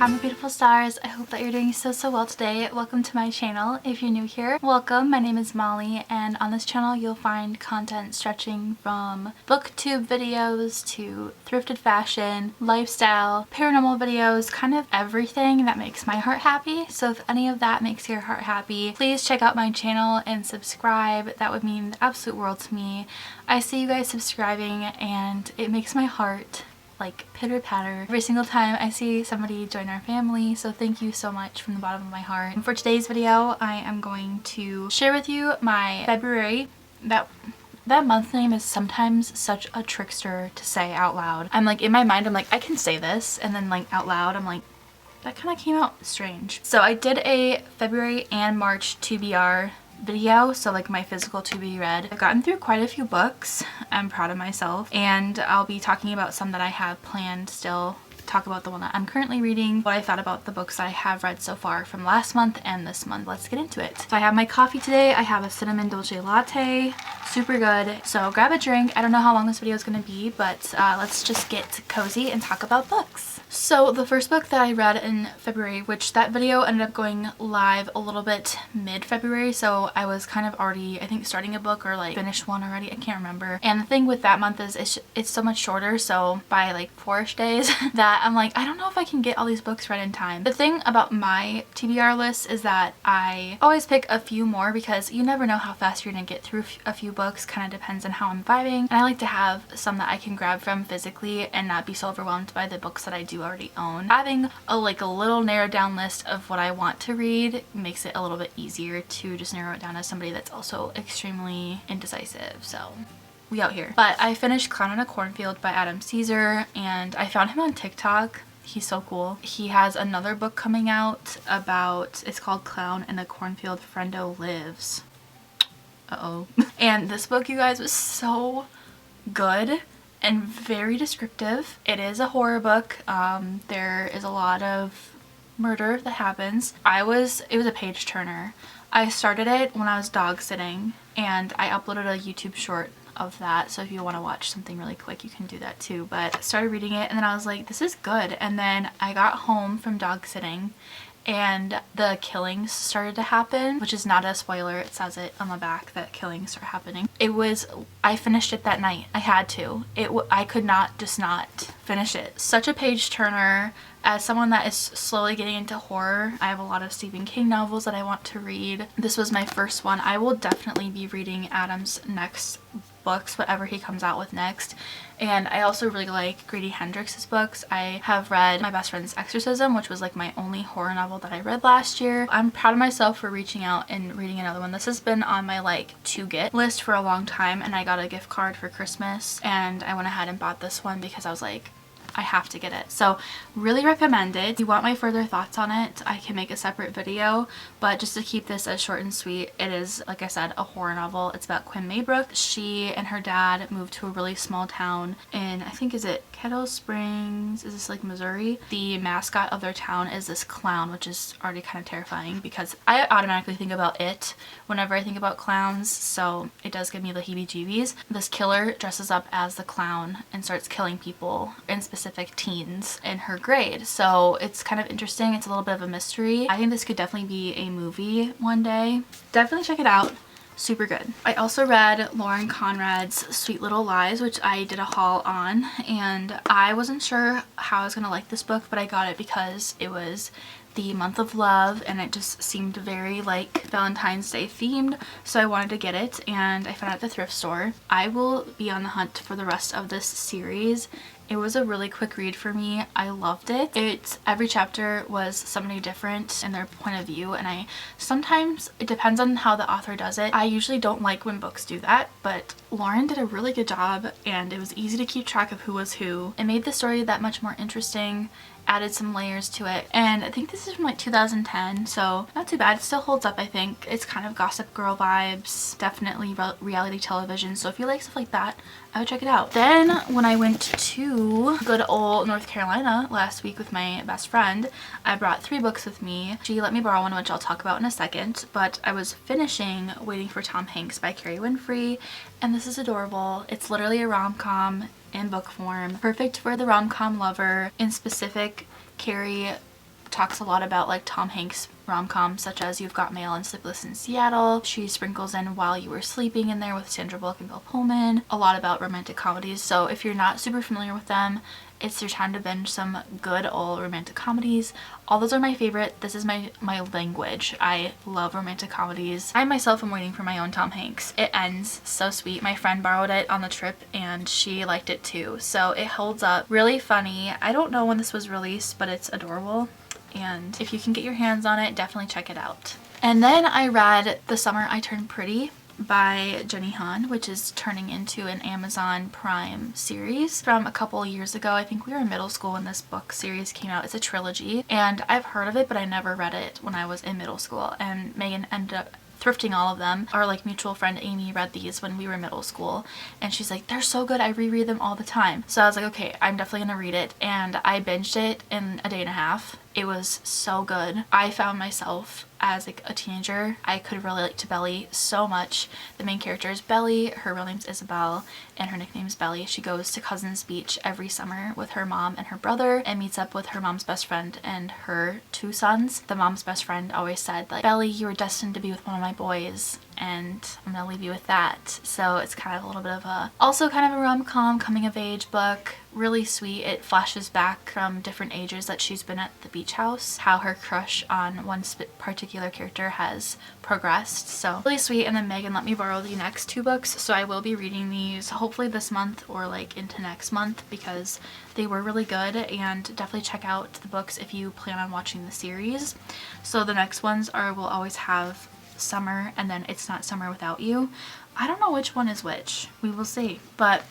Hi my beautiful stars, I hope that you're doing so well today. Welcome to my channel. If you're new here, welcome. My name is Molly, and on this channel you'll find content stretching from booktube videos to thrifted fashion, lifestyle, paranormal videos, kind of everything that makes my heart happy. So if any of that makes your heart happy, please check out my channel and subscribe. That would mean the absolute world to me. I see you guys subscribing and it makes my heart like pitter patter every single time I see somebody join our family, so thank you so much from the bottom of my heart. And for today's video, I am going to share with you my February. That month name is sometimes such a trickster to say out loud. I'm like, in my mind I'm like, I can say this, and then like out loud I'm like, that kind of came out strange. So I did a February and March TBR video, so like my physical to be read. I've gotten through quite a few books. I'm proud of myself, and I'll be talking about some that I have planned still. Talk about the one that I'm currently reading, what I thought about the books I have read so far from last month and this month. Let's get into it. So I have my coffee today. I have a cinnamon dolce latte, super good. So grab a drink. I don't know how long this video is going to be, but let's just get cozy and talk about books. So the first book that I read in February, which that video ended up going live a little bit mid-February, so I was kind of already, I think, starting a book or like finished one already. I can't remember. And the thing with that month is it's so much shorter, so by like 4-ish days that I'm like, I don't know if I can get all these books read in time. The thing about my TBR list is that I always pick a few more because you never know how fast you're gonna get through a few books. Kind of depends on how I'm vibing, and I like to have some that I can grab from physically and not be so overwhelmed by the books that I do already own. Having a little narrowed down list of what I want to read makes it a little bit easier to just narrow it down as somebody that's also extremely indecisive. So we out here. But I finished Clown in a Cornfield by Adam Caesar, and I found him on TikTok. He's so cool. He has another book coming out about, it's called Clown in a Cornfield, Friendo Lives. Uh-oh. And this book, you guys, was so good and very descriptive. It is a horror book. There is a lot of murder that happens. It was a page turner. I started it when I was dog sitting, and I uploaded a YouTube short of that, so if you want to watch something really quick you can do that too. But I started reading it and then I was like, this is good, and then I got home from dog sitting and the killings started to happen, which is not a spoiler. It says it on the back that killings are happening. I finished it that night. I had to. I could not just not finish it. Such a page turner. As someone that is slowly getting into horror, I have a lot of Stephen King novels that I want to read. This was my first one. I will definitely be reading Adam's next books, whatever he comes out with next. And I also really like Grady Hendrix's books. I have read My Best Friend's Exorcism, which was like my only horror novel that I read last year. I'm proud of myself for reaching out and reading another one. This has been on my like to get list for a long time, and I got a gift card for Christmas and I went ahead and bought this one because I was like, I have to get it. So really recommend it. If you want my further thoughts on it, I can make a separate video, but just to keep this as short and sweet, it is, like I said, a horror novel. It's about Quinn Maybrook. She and her dad moved to a really small town in, I think, is it Kettle Springs? Is this like Missouri? The mascot of their town is this clown, which is already kind of terrifying because I automatically think about it whenever I think about clowns, so it does give me the heebie-jeebies. This killer dresses up as the clown and starts killing people, in specific teens in her grade. So it's kind of interesting. It's a little bit of a mystery. I think this could definitely be a movie one day. Definitely check it out. Super good. I also read Lauren Conrad's Sweet Little Lies, which I did a haul on, and I wasn't sure how I was gonna like this book, but I got it because it was the month of love and it just seemed very like Valentine's Day themed, so I wanted to get it and I found it at the thrift store. I will be on the hunt for the rest of this series. It was a really quick read for me. I loved it. Every chapter was somebody different in their point of view, and sometimes it depends on how the author does it. I usually don't like when books do that, but Lauren did a really good job and it was easy to keep track of who was who. It made the story that much more interesting, added some layers to it, and I think this is from like 2010, so not too bad. It still holds up, I think. It's kind of Gossip Girl vibes, definitely reality television, so if you like stuff like that, I would check it out. Then when I went to good old North Carolina last week with my best friend, I brought 3 books with me. She let me borrow one, which I'll talk about in a second, but I was finishing Waiting for Tom Hanks by Carrie Winfrey, and this is adorable. It's literally a rom-com in book form, perfect for the rom-com lover. In specific, Carrie talks a lot about like Tom Hanks rom-coms such as You've Got Mail and Sleepless in Seattle. She sprinkles in While You Were Sleeping in there with Sandra Bullock and Bill Pullman. A lot about romantic comedies. So if you're not super familiar with them, it's your time to binge some good old romantic comedies. All those are my favorite. This is my language. I love romantic comedies. I myself am waiting for my own Tom Hanks. It ends so sweet. My friend borrowed it on the trip and she liked it too. So it holds up. Really funny. I don't know when this was released, but it's adorable. And if you can get your hands on it, definitely check it out. And then I read The Summer I Turned Pretty by Jenny Han, which is turning into an Amazon Prime series from a couple years ago. I think we were in middle school when this book series came out. It's a trilogy and I've heard of it, but I never read it when I was in middle school, and Megan ended up thrifting all of them. Our like mutual friend Amy read these when we were in middle school and she's like, they're so good, I reread them all the time. So I was like, okay, I'm definitely gonna read it, and I binged it in a day and a half. It was so good. I found myself as like a teenager, I could relate to Belly so much. The main character is Belly, her real name's Isabel, and her nickname is Belly. She goes to Cousins Beach every summer with her mom and her brother and meets up with her mom's best friend and her 2 sons. The mom's best friend always said like, Belly, you were destined to be with one of my boys, and I'm gonna leave you with that. So it's kind of a little bit of a, also kind of a rom-com coming of age book. Really sweet. It flashes back from different ages that she's been at the beach house, how her crush on one particular character has progressed. So really sweet. And then Megan let me borrow the next 2 books, so I will be reading these hopefully this month or like into next month because they were really good. And definitely check out the books if you plan on watching the series. So the next ones are We'll Always Have Summer and then It's Not Summer Without You. I don't know which one is which. We will see. But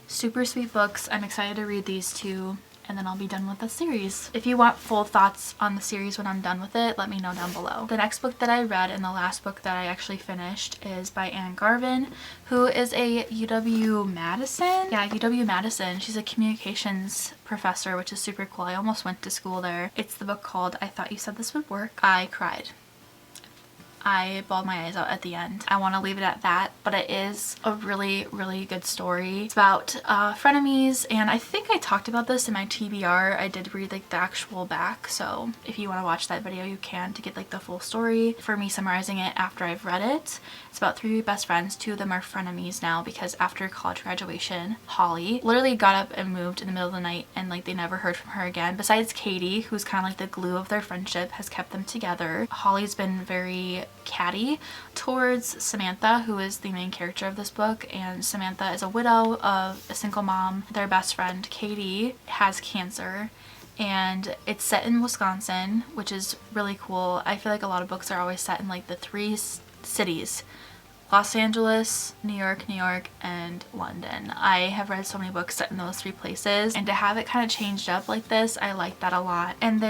super sweet books. I'm excited to read these 2 and then I'll be done with the series. If you want full thoughts on the series when I'm done with it, let me know down below. The next book that I read and the last book that I actually finished is by Anne Garvin, who is a UW-Madison? Yeah, UW-Madison. She's a communications professor, which is super cool. I almost went to school there. It's the book called I Thought You Said This Would Work. I cried. I bawled my eyes out at the end. I want to leave it at that, but it is a really, really good story. It's about frenemies, and I think I talked about this in my TBR. I did read like the actual back, so if you want to watch that video, you can to get like the full story. For me summarizing it after I've read it, it's about 3 best friends. 2 of them are frenemies now because after college graduation, Holly literally got up and moved in the middle of the night and like they never heard from her again. Besides Katie, who's kind of like the glue of their friendship, has kept them together. Holly's been very catty towards Samantha, who is the main character of this book, and Samantha is a widow of a single mom. Their best friend Katie has cancer, and it's set in Wisconsin, which is really cool. I feel like a lot of books are always set in like the 3 cities: Los Angeles, New York, and London. I have read so many books set in those 3 places, and to have it kind of changed up like this, I like that a lot. And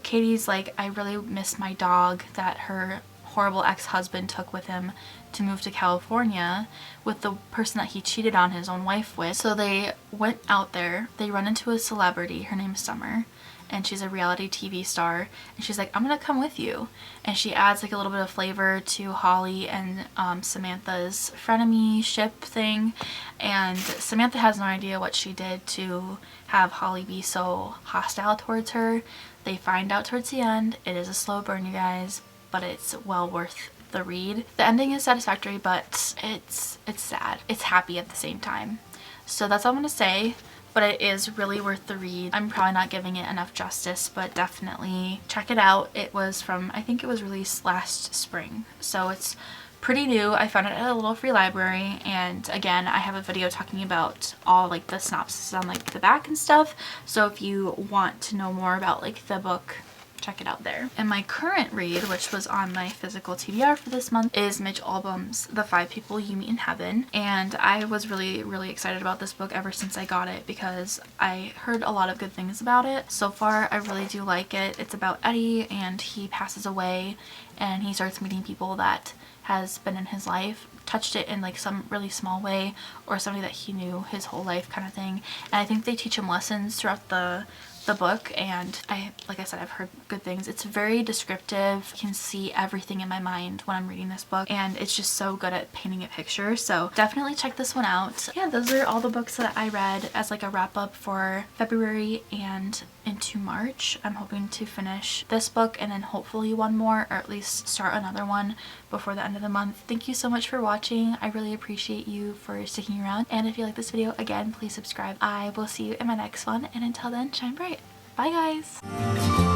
Katie's like, I really miss my dog that her horrible ex-husband took with him to move to California with the person that he cheated on his own wife with. So they went out there, they run into a celebrity, her name's Summer, and she's a reality TV star, and she's like, I'm gonna come with you. And she adds like a little bit of flavor to Holly and Samantha's frenemy ship thing, and Samantha has no idea what she did to have Holly be so hostile towards her. They find out towards the end. It is a slow burn, you guys, but it's well worth the read. The ending is satisfactory, but it's sad. It's happy at the same time. So that's all I'm gonna say, but it is really worth the read. I'm probably not giving it enough justice, but definitely check it out. It was from, I think it was released last spring, so it's pretty new. I found it at a little free library, and again, I have a video talking about all like the synopsis on like the back and stuff, so if you want to know more about like the book, check it out there. And my current read, which was on my physical TBR for this month, is Mitch Albom's The 5 People You Meet in Heaven. And I was really, really excited about this book ever since I got it because I heard a lot of good things about it. So far, I really do like it. It's about Eddie, and he passes away and he starts meeting people that has been in his life, touched it in like some really small way, or somebody that he knew his whole life kind of thing. And I think they teach him lessons throughout the the book, and like I said, I've heard good things. It's very descriptive. I can see everything in my mind when I'm reading this book, and it's just so good at painting a picture. So definitely check this one out. Yeah, those are all the books that I read as like a wrap up for February and into March. I'm hoping to finish this book and then hopefully one more, or at least start another one before the end of the month. Thank you so much for watching. I really appreciate you for sticking around, and if you like this video, again, please subscribe. I will see you in my next one, and until then, shine bright. Bye guys!